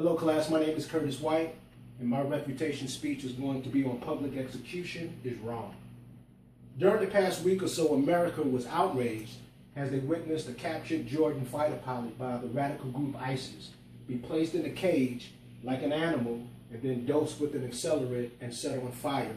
Hello class, my name is Curtis White, and my refutation speech is going to be on public execution is wrong. During the past week or so, America was outraged as they witnessed a captured Jordan fighter pilot by the radical group ISIS be placed in a cage like an animal and then dosed with an accelerant and set on fire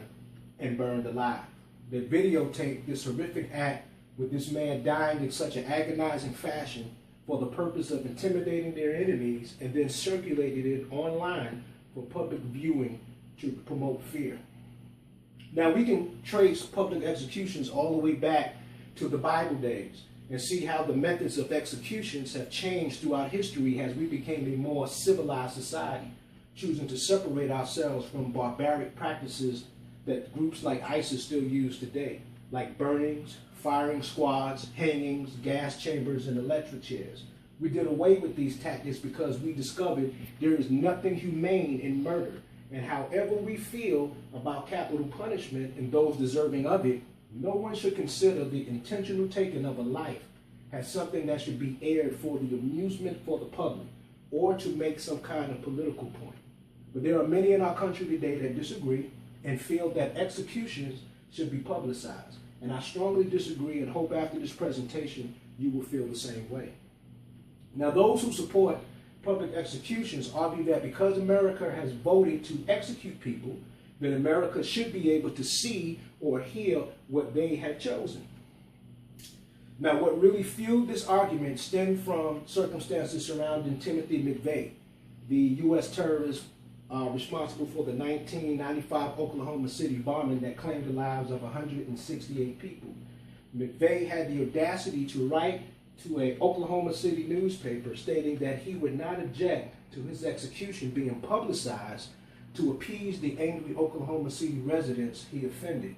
and burned alive. They videotaped this horrific act with this man dying in such an agonizing fashion for the purpose of intimidating their enemies, and then circulated it online for public viewing to promote fear. Now we can trace public executions all the way back to the Bible days and see how the methods of executions have changed throughout history as we became a more civilized society, choosing to separate ourselves from barbaric practices that groups like ISIS still use today, like burnings, firing squads, hangings, gas chambers, and electric chairs. We did away with these tactics because we discovered there is nothing humane in murder, and however we feel about capital punishment and those deserving of it, no one should consider the intentional taking of a life as something that should be aired for the amusement for the public or to make some kind of political point. But there are many in our country today that disagree and feel that executions should be publicized. And I strongly disagree and hope after this presentation you will feel the same way. Now, those who support public executions argue that because America has voted to execute people, then America should be able to see or hear what they have chosen. Now, what really fueled this argument stemmed from circumstances surrounding Timothy McVeigh, the U.S. terrorist responsible for the 1995 Oklahoma City bombing that claimed the lives of 168 people. McVeigh had the audacity to write to an Oklahoma City newspaper stating that he would not object to his execution being publicized to appease the angry Oklahoma City residents he offended.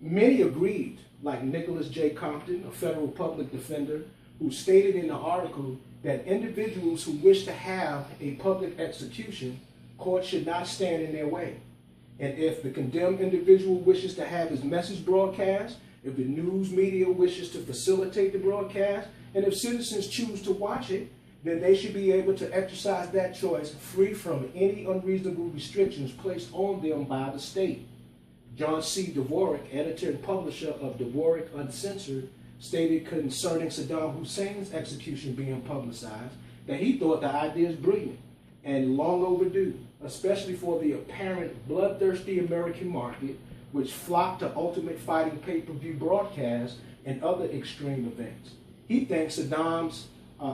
Many agreed, like Nicholas J. Compton, a federal public defender, who stated in the article that individuals who wish to have a public execution, courts should not stand in their way. And if the condemned individual wishes to have his message broadcast, if the news media wishes to facilitate the broadcast, and if citizens choose to watch it, then they should be able to exercise that choice free from any unreasonable restrictions placed on them by the state. John C. Dvorak, editor and publisher of Dvorak Uncensored, stated concerning Saddam Hussein's execution being publicized that he thought the idea is brilliant and long overdue, especially for the apparent bloodthirsty American market, which flocked to Ultimate Fighting pay-per-view broadcasts and other extreme events. He thinks Saddam's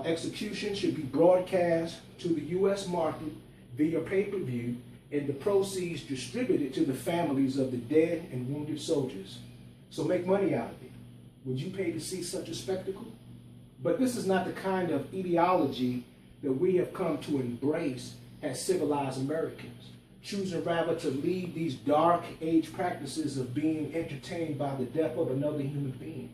execution should be broadcast to the U.S. market via pay-per-view and the proceeds distributed to the families of the dead and wounded soldiers. So make money out of it. Would you pay to see such a spectacle? But this is not the kind of ideology that we have come to embrace as civilized Americans, choosing rather to lead these dark age practices of being entertained by the death of another human being.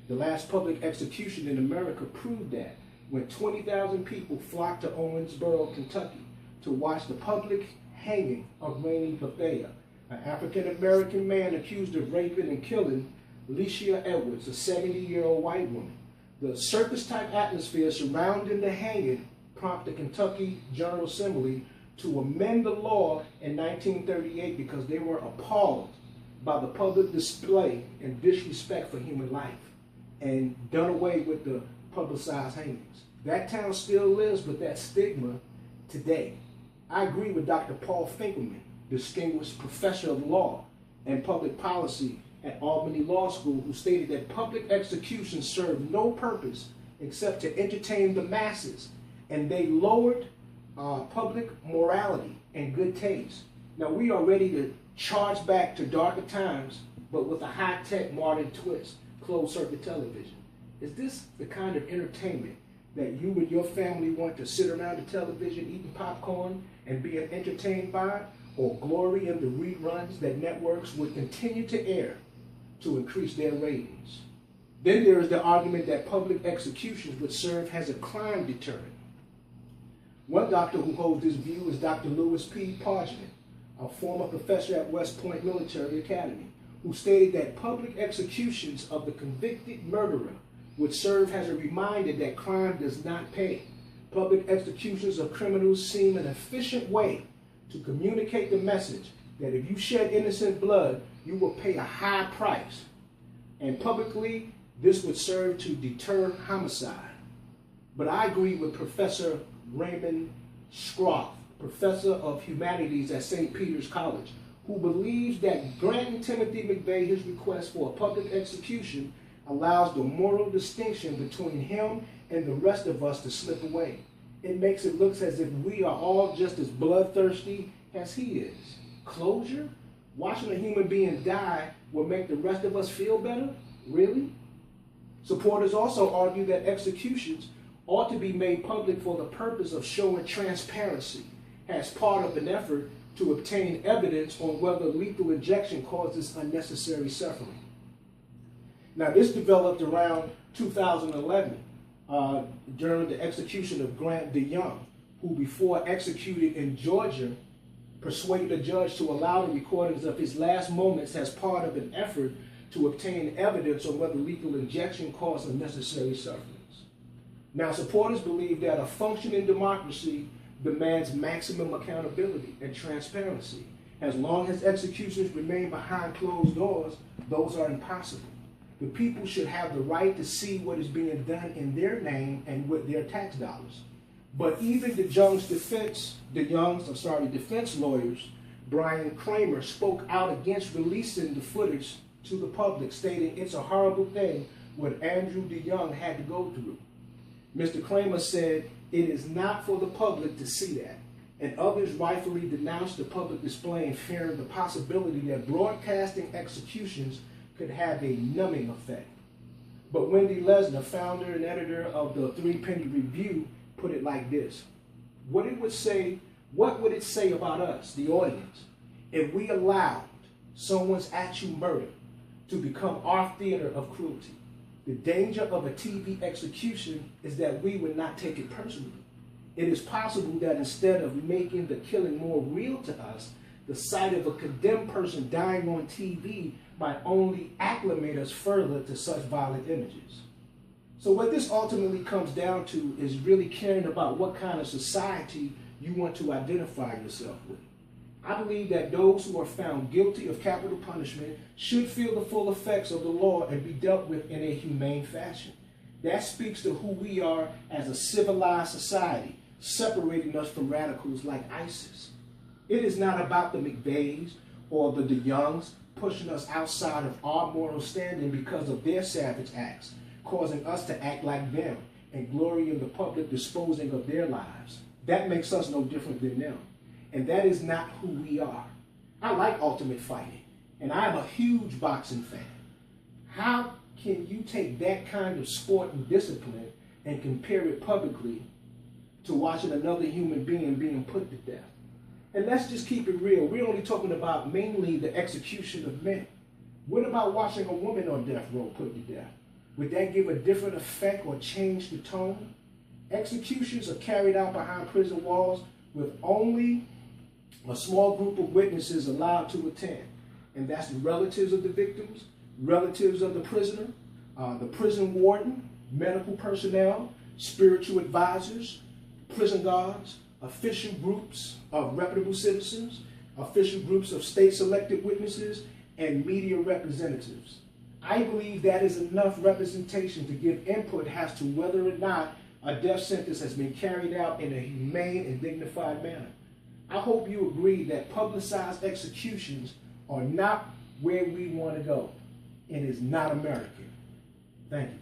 The last public execution in America proved that when 20,000 people flocked to Owensboro, Kentucky to watch the public hanging of Rainey Bethea, an African-American man accused of raping and killing Alicia Edwards, a 70-year-old white woman. The circus-type atmosphere surrounding the hanging prompted the Kentucky General Assembly to amend the law in 1938 because they were appalled by the public display and disrespect for human life and done away with the publicized hangings. That town still lives with that stigma today. I agree with Dr. Paul Finkelman, distinguished professor of law and public policy at Albany Law School, who stated that public executions serve no purpose except to entertain the masses, and they lowered public morality and good taste. Now we are ready to charge back to darker times, but with a high-tech modern twist, closed-circuit television. Is this the kind of entertainment that you and your family want to sit around the television eating popcorn and being entertained by, or glory in the reruns that networks would continue to air to increase their ratings? Then there is the argument that public executions would serve as a crime deterrent. One doctor who holds this view is Dr. Louis P. Parchman, a former professor at West Point Military Academy, who stated that public executions of the convicted murderer would serve as a reminder that crime does not pay. Public executions of criminals seem an efficient way to communicate the message that if you shed innocent blood, you will pay a high price. And publicly, this would serve to deter homicide. But I agree with Professor Raymond Scroff, professor of humanities at St. Peter's College, who believes that granting Timothy McVeigh his request for a public execution allows the moral distinction between him and the rest of us to slip away. It makes it look as if we are all just as bloodthirsty as he is. Closure? Watching a human being die will make the rest of us feel better? Really? Supporters also argue that executions ought to be made public for the purpose of showing transparency as part of an effort to obtain evidence on whether lethal injection causes unnecessary suffering. Now, this developed around 2011 during the execution of Grant DeYoung, who before executed in Georgia, persuaded a judge to allow the recordings of his last moments as part of an effort to obtain evidence on whether lethal injection caused unnecessary sufferings. Now, supporters believe that a functioning democracy demands maximum accountability and transparency. As long as executions remain behind closed doors, those are impossible. The people should have the right to see what is being done in their name and with their tax dollars. But even DeYoung's defense lawyers, Brian Kramer, spoke out against releasing the footage to the public, stating it's a horrible thing what Andrew DeYoung had to go through. Mr. Kramer said it is not for the public to see that, and others rightfully denounced the public display and fearing the possibility that broadcasting executions could have a numbing effect. But Wendy Lesnar, founder and editor of the Three Penny Review, put it like this: what would it say about us, the audience, if we allowed someone's actual murder to become our theater of cruelty? The danger of a TV execution is that we would not take it personally. It is possible that instead of making the killing more real to us, the sight of a condemned person dying on TV might only acclimate us further to such violent images. So what this ultimately comes down to is really caring about what kind of society you want to identify yourself with. I believe that those who are found guilty of capital punishment should feel the full effects of the law and be dealt with in a humane fashion. That speaks to who we are as a civilized society, separating us from radicals like ISIS. It is not about the McVeighs or the DeYoungs pushing us outside of our moral standing because of their savage acts, causing us to act like them and glory in the public disposing of their lives. That makes us no different than them. And that is not who we are. I like ultimate fighting, and I am a huge boxing fan. How can you take that kind of sport and discipline and compare it publicly to watching another human being being put to death? And let's just keep it real. We're only talking about mainly the execution of men. What about watching a woman on death row put to death? Would that give a different effect or change the tone? Executions are carried out behind prison walls with only a small group of witnesses allowed to attend. And that's the relatives of the victims, relatives of the prisoner, the prison warden, medical personnel, spiritual advisors, prison guards, official groups of reputable citizens, official groups of state-selected witnesses, and media representatives. I believe that is enough representation to give input as to whether or not a death sentence has been carried out in a humane and dignified manner. I hope you agree that publicized executions are not where we want to go. It is not American. Thank you.